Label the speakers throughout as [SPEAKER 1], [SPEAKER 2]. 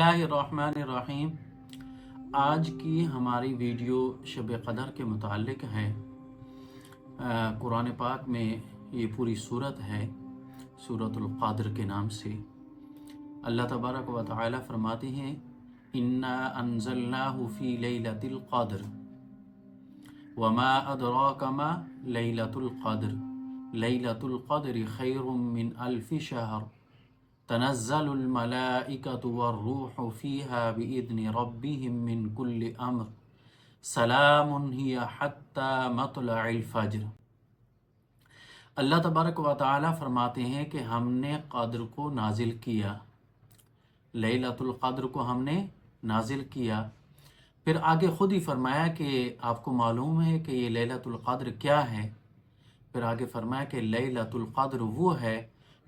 [SPEAKER 1] बिस्मिल्लाहिर्रहमानिर्रहीम। आज की हमारी वीडियो शब क़दर के मुताल्लिक़ है। कुरान पाक में ये पूरी सूरत है, सूरतुल क़द्र के नाम से। अल्लाह तबारक व तआला फरमाते हैं, इन्ना अंज़लनाहु फ़ी लैलतिल क़द्र वमा अदराका मा लैलतुल क़द्र लैलतुल क़द्रि खैरुम मिन अल्फ़ि शहर तनज़्ज़लुल मलाइकतु वर्रूहु फ़ीहा बिइज़्नि रब्बिहिम मिन कुल्लि अम्र सलामुन हिय हत्ता मत्लइल फ़ज्र। अल्लाह तबारक व तआला फरमाते हैं कि हमने क़द्र को नाजिल किया, लैलतुल क़द्र को हमने नाजिल किया। फिर आगे ख़ुद ही फरमाया कि आपको मालूम है कि ये लैलतुल क़द्र क्या है। फिर आगे फरमाया कि लैलतुल क़द्र वो है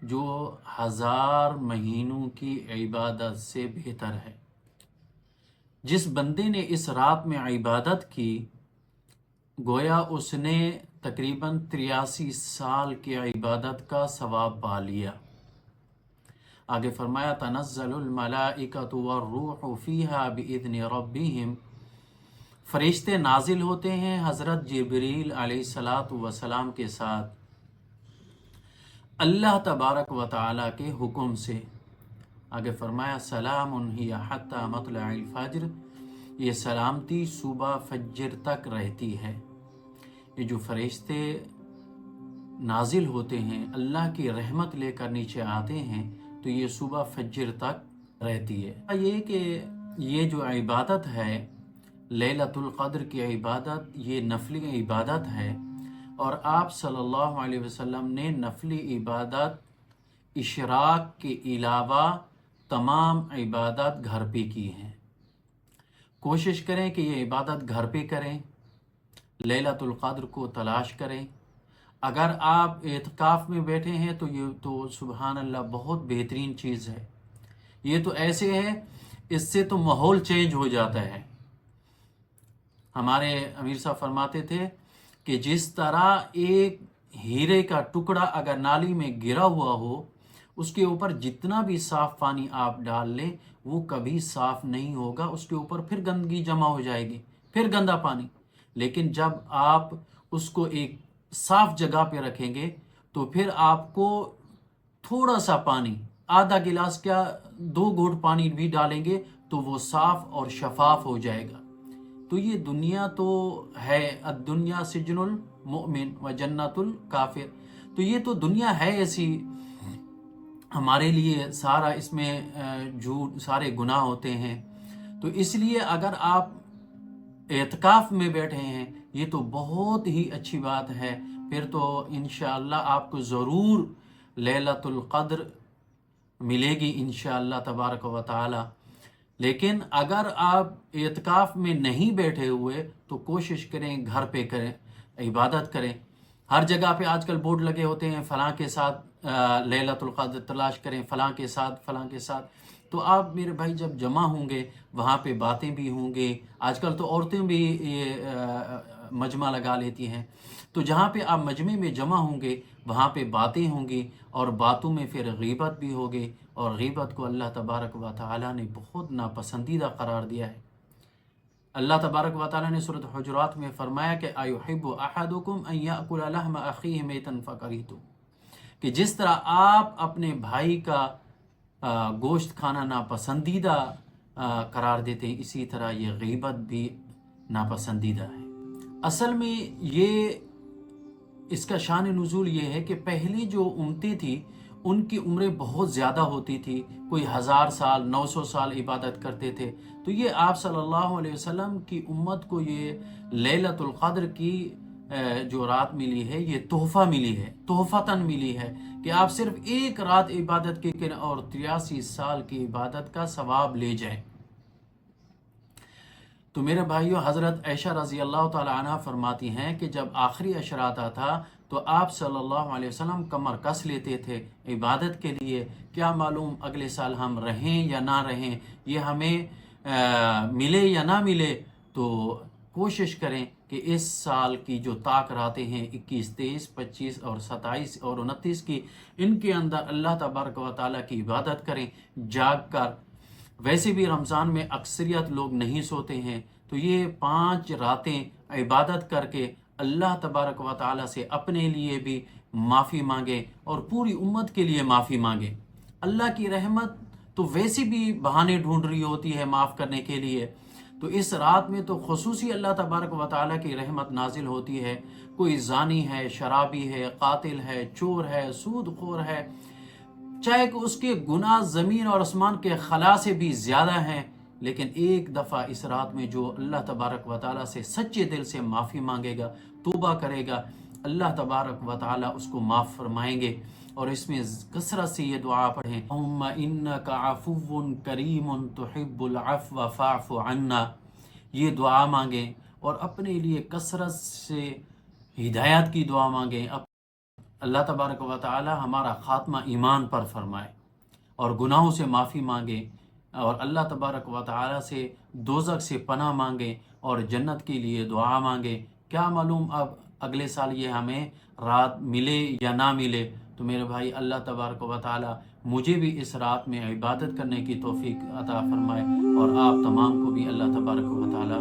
[SPEAKER 1] जो 1000 महीनों की इबादत से बेहतर है। जिस बंदे ने इस रात में इबादत की, गोया उसने तकरीबन 83 साल की इबादत का सवाब पा लिया। आगे फरमाया तनज़्ज़लुल मलाइकतु वर्रूहु फ़ीहा बिइज़्नि रब्बिहिम, फरिश्ते नाजिल होते हैं हज़रत जिब्रील अलैहिस्सलातु वस्सलाम के साथ अल्लाह तबारक व तआला के हुक्म से। आगे फरमाया सलामुन हिय हत्ता मत्लइल फ़ज्र, ये सलामती सुबह फज्र तक रहती है। ये जो फरिश्ते नाजिल होते हैं, अल्लाह की रहमत लेकर नीचे आते हैं, तो ये सुबह फज्र तक रहती है। ये कि ये जो इबादत है लैलतुल क़द्र की इबादत, ये नफली इबादत है और आप सल्लल्लाहु अलैहि वसल्लम ने नफली इबादत इशराक के अलावा तमाम इबादत घर पे की हैं। कोशिश करें कि ये इबादत घर पे करें, लैलतुल क़द्र को तलाश करें। अगर आप एतकाफ़ में बैठे हैं तो ये तो सुबहान अल्लाह बहुत बेहतरीन चीज़ है। ये तो ऐसे है, इससे तो माहौल चेंज हो जाता है। हमारे अमीर साहब फरमाते थे कि जिस तरह एक हीरे का टुकड़ा अगर नाली में गिरा हुआ हो, उसके ऊपर जितना भी साफ़ पानी आप डाल लें वो कभी साफ़ नहीं होगा, उसके ऊपर फिर गंदगी जमा हो जाएगी, फिर गंदा पानी। लेकिन जब आप उसको एक साफ़ जगह पे रखेंगे तो फिर आपको थोड़ा सा पानी, आधा गिलास क्या 2 घूंट पानी भी डालेंगे तो वो साफ़ और शफाफ हो जाएगा। तो ये दुनिया तो है, अद्दुनिया सिजनुल मुमिन व जन्नतुल काफिर। तो ये तो दुनिया है ऐसी हमारे लिए, सारा इसमें झूठ सारे गुनाह होते हैं। तो इसलिए अगर आप एतकाफ़ में बैठे हैं, ये तो बहुत ही अच्छी बात है। फिर तो इंशाअल्लाह आपको ज़रूर लैलतुल क़द्र मिलेगी इंशाअल्लाह तबारक व तआला। लेकिन अगर आप एतकाफ़ में नहीं बैठे हुए तो कोशिश करें घर पे करें, इबादत करें। हर जगह पे आजकल बोर्ड लगे होते हैं, फ़लाँ के साथ लैलतुल क़द्र तलाश करें, फ़लाँ के साथ, फ़लाँ के साथ। तो आप मेरे भाई जब जमा होंगे वहाँ पे बातें भी होंगी। आजकल तो औरतें भी ये मजमा लगा लेती हैं। तो जहाँ पे आप मजमे में जमा होंगे वहाँ पे बातें होंगी और बातों में फिर गीबत भी होगी, और गीबत को अल्लाह तबारक व तआला ने बहुत नापसंदीदा करार दिया है। अल्लाह तबारक व तआला ने सूरत हुजुरात में फरमाया कि अयुहिब्बु अहदुकुम अन याकुला लहम अखीहि मैतन फकरिहतुम, कि जिस तरह आप अपने भाई का गोश्त खाना नापसंदीदा करार देते हैं, इसी तरह ये गीबत भी नापसंदीदा है। असल में ये इसका शान नुज़ूल ये है कि पहली जो उम्मतें थी उनकी उम्रें बहुत ज़्यादा होती थी, कोई 1000 साल 900 साल इबादत करते थे। तो ये आप सल्लल्लाहु अलैहि वसल्लम की उम्मत को ये लैलतुल क़द्र की जो रात मिली है, ये तोहफ़ा मिली है, तोहफ़तन मिली है कि आप सिर्फ एक रात इबादत के करें और 83 साल की इबादत का सवाब ले जाएं। तो मेरे भाइयों, हज़रत आयशा रज़ी अल्लाह ताला अन्हा फरमाती हैं कि जब आखिरी अशरा आता था तो आप सल्लल्लाहु अलैहि वसल्लम कमर कस लेते थे इबादत के लिए। क्या मालूम अगले साल हम रहें या ना रहें, ये हमें मिले या ना मिले। तो कोशिश करें कि इस साल की जो ताक रातें हैं 21, 23, 25 और 27 और 29 की, इनके अंदर अल्लाह तबारक व तआला की इबादत करें, जाग कर ویسے بھی رمضان میں اکثریت لوگ نہیں سوتے ہیں، تو یہ 5 راتیں عبادت کر کے اللہ تبارک و تعالیٰ سے اپنے لیے بھی معافی مانگے اور پوری امت کے لیے معافی مانگے۔ اللہ کی رحمت تو ویسے بھی بہانے ڈھونڈ رہی ہوتی ہے معاف کرنے کے لیے، تو اس رات میں تو خصوصی اللہ تبارک و تعالیٰ کی رحمت نازل ہوتی ہے۔ کوئی زانی ہے، شرابی ہے، قاتل ہے، چور ہے، سود خور ہے، چاہے کہ اس کے گناہ زمین اور آسمان کے خلا سے بھی زیادہ ہیں، لیکن ایک دفعہ اس رات میں جو اللہ تبارک و تعالیٰ سے سچے دل سے معافی مانگے گا، توبہ کرے گا، اللہ تبارک و تعالیٰ اس کو معاف فرمائیں گے۔ اور اس میں کثرت سے یہ دعا پڑھیں، اللہم انکا عفو کریم تحب العفو فاعف عنا، یہ دعا مانگیں اور اپنے لیے کثرت سے ہدایت کی دعا مانگیں۔ اللہ تبارک و تعالی ہمارا خاتمہ ایمان پر فرمائے اور گناہوں سے معافی مانگے اور اللہ تبارک و تعالی سے دوزخ سے پناہ مانگے اور جنت کے لیے دعا مانگے۔ کیا معلوم اب اگلے سال یہ ہمیں رات ملے یا نہ ملے، تو میرے بھائی اللہ تبارک و تعالی مجھے بھی اس رات میں عبادت کرنے کی توفیق عطا فرمائے اور آپ تمام کو بھی اللہ تبارک و تعالی